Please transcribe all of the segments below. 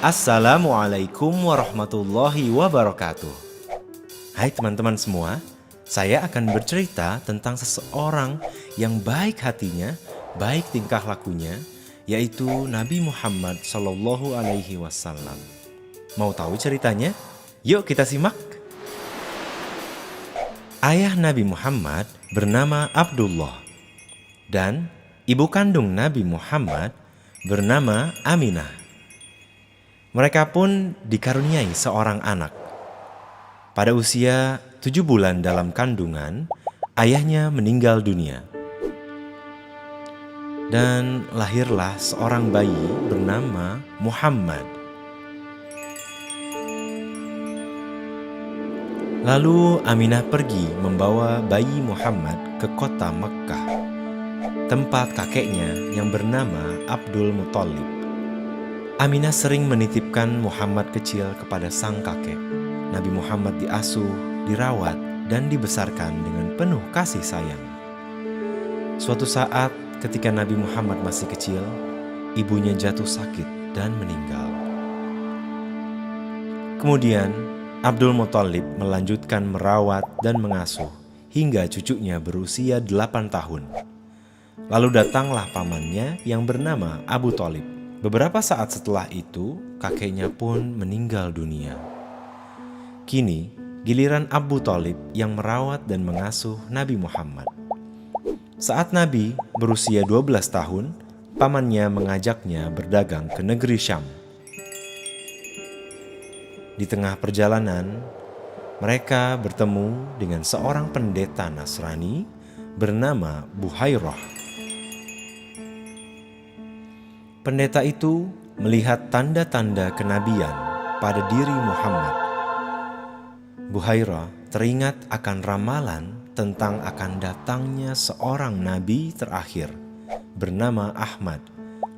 Assalamualaikum warahmatullahi wabarakatuh. Hai teman-teman semua, saya akan bercerita tentang seseorang yang baik hatinya, baik tingkah lakunya, yaitu Nabi Muhammad SAW. Mau tahu ceritanya? Yuk kita simak. Ayah Nabi Muhammad bernama Abdullah dan ibu kandung Nabi Muhammad bernama Aminah. Mereka pun dikaruniai seorang anak. Pada usia 7 bulan dalam kandungan, ayahnya meninggal dunia. Dan lahirlah seorang bayi bernama Muhammad. Lalu Aminah pergi membawa bayi Muhammad ke kota Mekkah, tempat kakeknya yang bernama Abdul Muthalib. Aminah sering menitipkan Muhammad kecil kepada sang kakek. Nabi Muhammad diasuh, dirawat, dan dibesarkan dengan penuh kasih sayang. Suatu saat ketika Nabi Muhammad masih kecil, ibunya jatuh sakit dan meninggal. Kemudian Abdul Muthalib melanjutkan merawat dan mengasuh hingga cucunya berusia 8 tahun. Lalu datanglah pamannya yang bernama Abu Thalib. Beberapa saat setelah itu, kakeknya pun meninggal dunia. Kini, giliran Abu Thalib yang merawat dan mengasuh Nabi Muhammad. Saat Nabi berusia 12 tahun, pamannya mengajaknya berdagang ke negeri Syam. Di tengah perjalanan, mereka bertemu dengan seorang pendeta Nasrani bernama Buhairah. Pendeta itu melihat tanda-tanda kenabian pada diri Muhammad. Buhairah teringat akan ramalan tentang akan datangnya seorang nabi terakhir bernama Ahmad.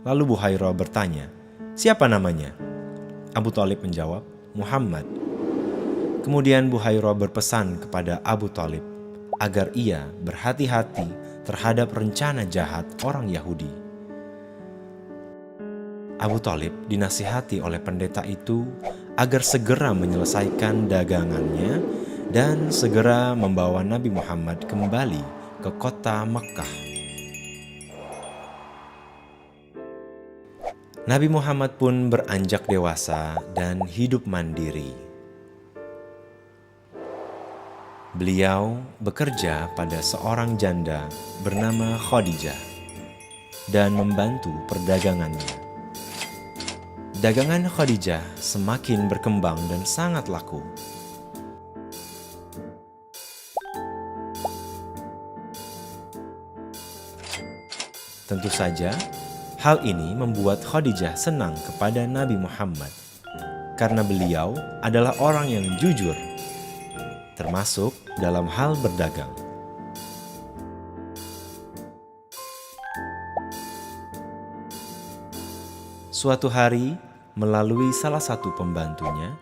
Lalu Buhairah bertanya, "Siapa namanya?" Abu Thalib menjawab, "Muhammad." Kemudian Buhairah berpesan kepada Abu Thalib agar ia berhati-hati terhadap rencana jahat orang Yahudi. Abu Thalib dinasihati oleh pendeta itu agar segera menyelesaikan dagangannya dan segera membawa Nabi Muhammad kembali ke kota Mekkah. Nabi Muhammad pun beranjak dewasa dan hidup mandiri. Beliau bekerja pada seorang janda bernama Khadijah dan membantu perdagangannya. Dagangan Khadijah semakin berkembang dan sangat laku. Tentu saja, hal ini membuat Khadijah senang kepada Nabi Muhammad karena beliau adalah orang yang jujur, termasuk dalam hal berdagang. Suatu hari, melalui salah satu pembantunya,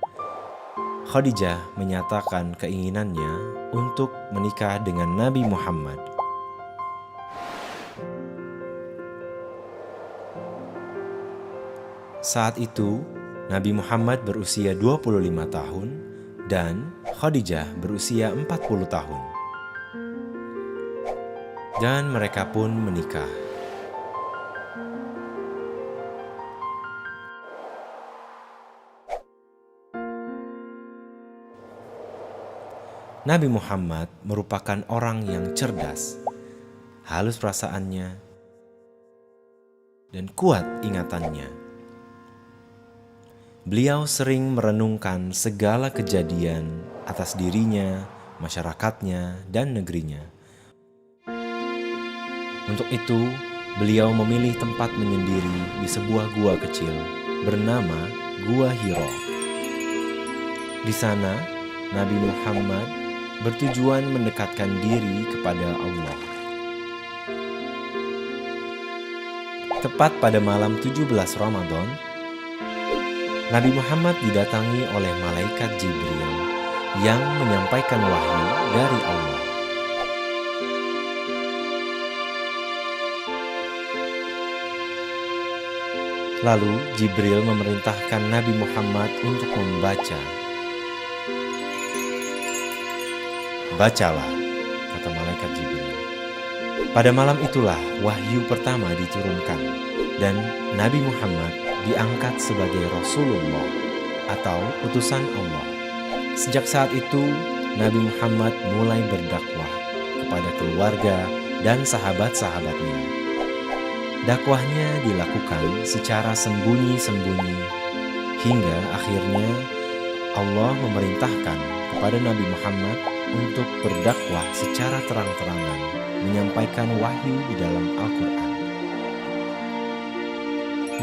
Khadijah menyatakan keinginannya untuk menikah dengan Nabi Muhammad. Saat itu, Nabi Muhammad berusia 25 tahun dan Khadijah berusia 40 tahun. Dan mereka pun menikah. Nabi Muhammad merupakan orang yang cerdas, halus perasaannya, dan kuat ingatannya. Beliau sering merenungkan segala kejadian atas dirinya, masyarakatnya, dan negerinya. Untuk itu, beliau memilih tempat menyendiri di sebuah gua kecil bernama Gua Hiro. Di sana, Nabi Muhammad bertujuan mendekatkan diri kepada Allah. Tepat pada malam 17 Ramadan, Nabi Muhammad didatangi oleh malaikat Jibril yang menyampaikan wahyu dari Allah. Lalu Jibril memerintahkan Nabi Muhammad untuk membaca. "Bacalah," kata malaikat Jibril. Pada malam itulah wahyu pertama diturunkan dan Nabi Muhammad diangkat sebagai Rasulullah atau utusan Allah. Sejak saat itu, Nabi Muhammad mulai berdakwah kepada keluarga dan sahabat-sahabatnya. Dakwahnya dilakukan secara sembunyi-sembunyi hingga akhirnya Allah memerintahkan kepada Nabi Muhammad untuk berdakwah secara terang-terangan, menyampaikan wahyu di dalam Al-Quran.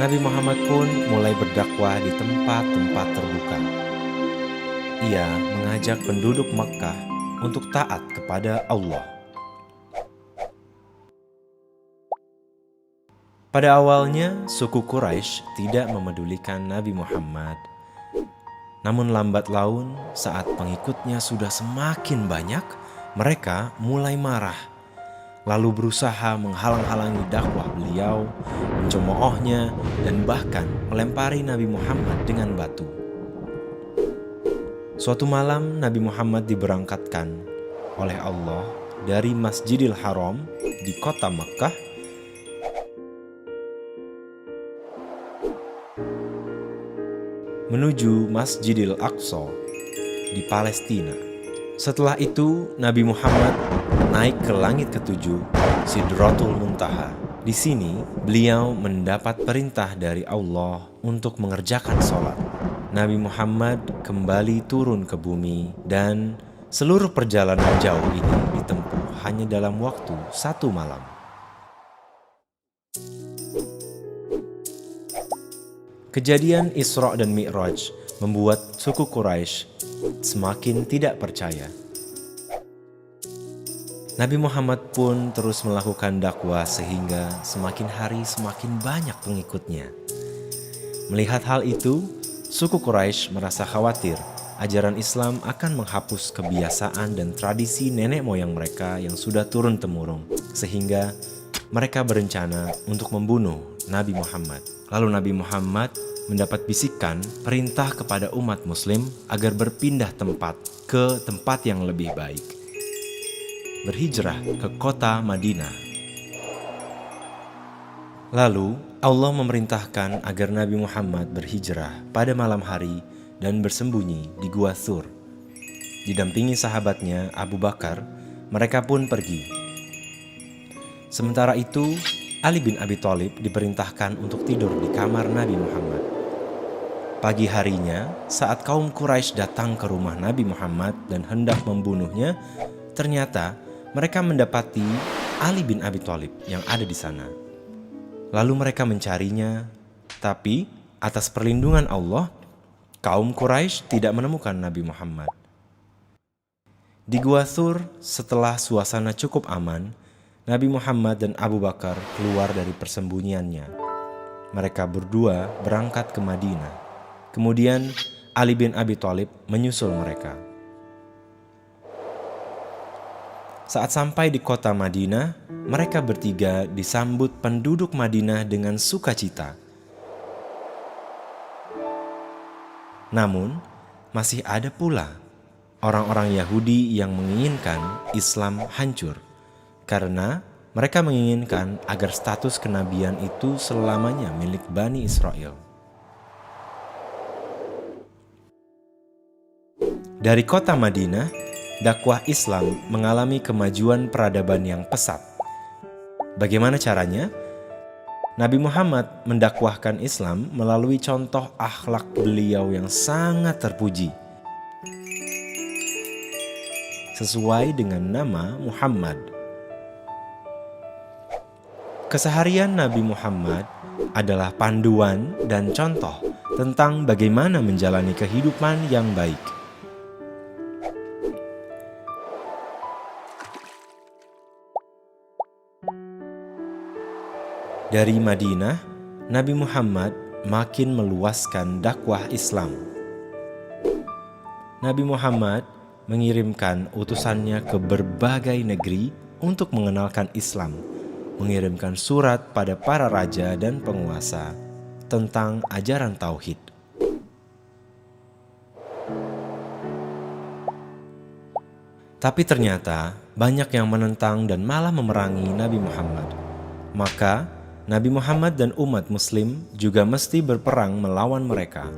Nabi Muhammad pun mulai berdakwah di tempat-tempat terbuka. Ia mengajak penduduk Makkah untuk taat kepada Allah. Pada awalnya, suku Quraisy tidak memedulikan Nabi Muhammad. Namun lambat laun, saat pengikutnya sudah semakin banyak, mereka mulai marah, lalu berusaha menghalang-halangi dakwah beliau, mencemoohnya, dan bahkan melempari Nabi Muhammad dengan batu. Suatu malam, Nabi Muhammad diberangkatkan oleh Allah dari Masjidil Haram di kota Makkah menuju Masjidil Aqsa di Palestina. Setelah itu, Nabi Muhammad naik ke langit ketujuh, Sidratul Muntaha. Di sini, beliau mendapat perintah dari Allah untuk mengerjakan sholat. Nabi Muhammad kembali turun ke bumi dan seluruh perjalanan jauh ini ditempuh hanya dalam waktu 1 malam. Kejadian Isra dan Mi'raj membuat suku Quraisy semakin tidak percaya. Nabi Muhammad pun terus melakukan dakwah sehingga semakin hari semakin banyak pengikutnya. Melihat hal itu, suku Quraisy merasa khawatir ajaran Islam akan menghapus kebiasaan dan tradisi nenek moyang mereka yang sudah turun-temurun, sehingga mereka berencana untuk membunuh Nabi Muhammad. Lalu Nabi Muhammad mendapat bisikan perintah kepada umat muslim agar berpindah tempat ke tempat yang lebih baik. Berhijrah ke kota Madinah. Lalu Allah memerintahkan agar Nabi Muhammad berhijrah pada malam hari dan bersembunyi di Gua Thur. Didampingi sahabatnya Abu Bakar, mereka pun pergi. Sementara itu, Ali bin Abi Thalib diperintahkan untuk tidur di kamar Nabi Muhammad. Pagi harinya, saat kaum Quraisy datang ke rumah Nabi Muhammad dan hendak membunuhnya, ternyata mereka mendapati Ali bin Abi Thalib yang ada di sana. Lalu mereka mencarinya, tapi atas perlindungan Allah, kaum Quraisy tidak menemukan Nabi Muhammad. Di Gua Thur, setelah suasana cukup aman, Nabi Muhammad dan Abu Bakar keluar dari persembunyiannya. Mereka berdua berangkat ke Madinah. Kemudian Ali bin Abi Thalib menyusul mereka. Saat sampai di kota Madinah, mereka bertiga disambut penduduk Madinah dengan sukacita. Namun, masih ada pula orang-orang Yahudi yang menginginkan Islam hancur, karena mereka menginginkan agar status kenabian itu selamanya milik Bani Israel. Dari kota Madinah, dakwah Islam mengalami kemajuan peradaban yang pesat. Bagaimana caranya? Nabi Muhammad mendakwahkan Islam melalui contoh akhlak beliau yang sangat terpuji. Sesuai dengan nama Muhammad. Keseharian Nabi Muhammad adalah panduan dan contoh tentang bagaimana menjalani kehidupan yang baik. Dari Madinah, Nabi Muhammad makin meluaskan dakwah Islam. Nabi Muhammad mengirimkan utusannya ke berbagai negeri untuk mengenalkan Islam, mengirimkan surat pada para raja dan penguasa, tentang ajaran tauhid. Tapi ternyata banyak yang menentang dan malah memerangi Nabi Muhammad. Maka Nabi Muhammad dan umat muslim juga mesti berperang melawan mereka.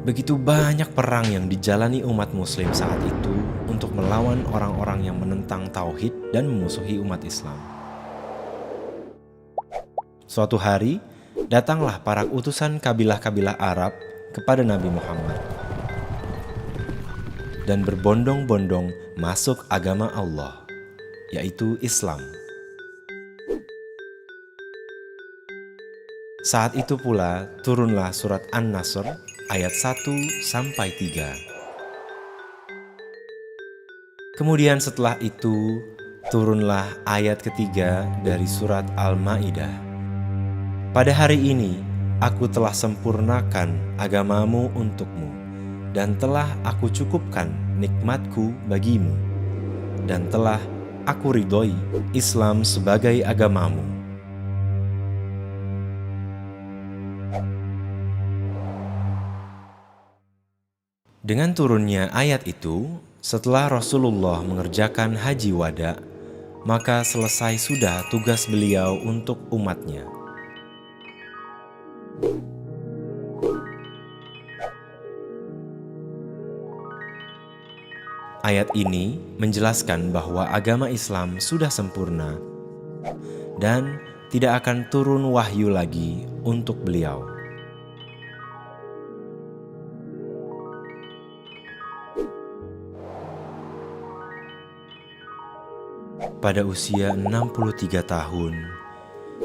Begitu banyak perang yang dijalani umat muslim saat itu untuk melawan orang-orang yang menentang tauhid dan memusuhi umat Islam. Suatu hari, datanglah para utusan kabilah-kabilah Arab kepada Nabi Muhammad dan berbondong-bondong masuk agama Allah, yaitu Islam. Saat itu pula turunlah surat An-Nasr ayat 1-3. Kemudian setelah itu turunlah ayat ketiga dari surat Al-Ma'idah. Pada hari ini aku telah sempurnakan agamamu untukmu, dan telah aku cukupkan nikmatku bagimu, dan telah aku ridhoi Islam sebagai agamamu. Dengan turunnya ayat itu, setelah Rasulullah mengerjakan haji wada, maka selesai sudah tugas beliau untuk umatnya. Ayat ini menjelaskan bahwa agama Islam sudah sempurna dan tidak akan turun wahyu lagi untuk beliau. Pada usia 63 tahun,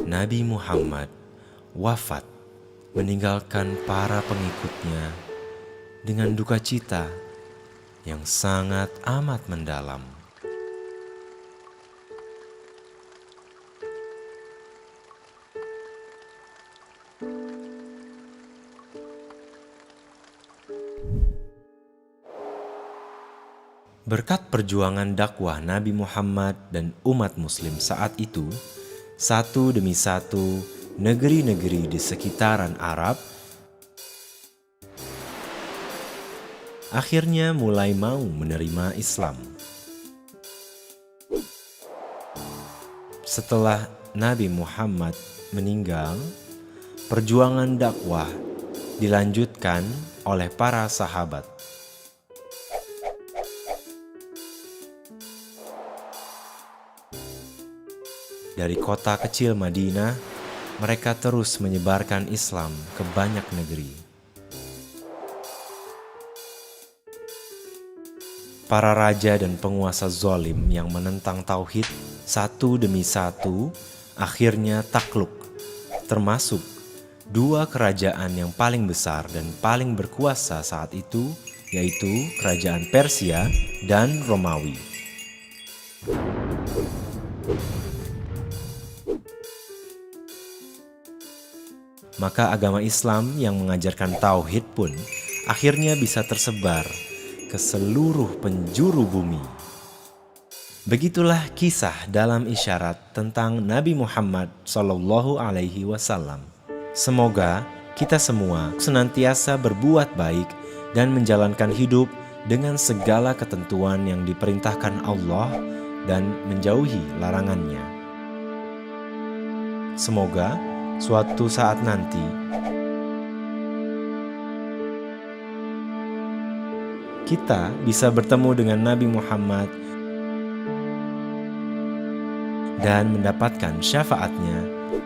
Nabi Muhammad wafat meninggalkan para pengikutnya dengan duka cita yang sangat amat mendalam. Berkat perjuangan dakwah Nabi Muhammad dan umat muslim saat itu, satu demi satu negeri-negeri di sekitaran Arab akhirnya mulai mau menerima Islam. Setelah Nabi Muhammad meninggal, perjuangan dakwah dilanjutkan oleh para sahabat. Dari kota kecil Madinah, mereka terus menyebarkan Islam ke banyak negeri. Para raja dan penguasa zalim yang menentang tauhid satu demi satu akhirnya takluk, termasuk dua kerajaan yang paling besar dan paling berkuasa saat itu, yaitu kerajaan Persia dan Romawi. Maka agama Islam yang mengajarkan tauhid pun akhirnya bisa tersebar ke seluruh penjuru bumi. Begitulah kisah dalam isyarat tentang Nabi Muhammad SAW. Semoga kita semua senantiasa berbuat baik dan menjalankan hidup dengan segala ketentuan yang diperintahkan Allah dan menjauhi larangannya. Semoga suatu saat nanti kita bisa bertemu dengan Nabi Muhammad dan mendapatkan syafaatnya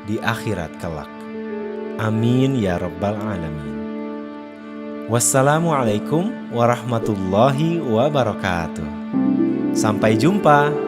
di akhirat kelak. Amin ya rabbal alamin. Wassalamualaikum warahmatullahi wabarakatuh. Sampai jumpa.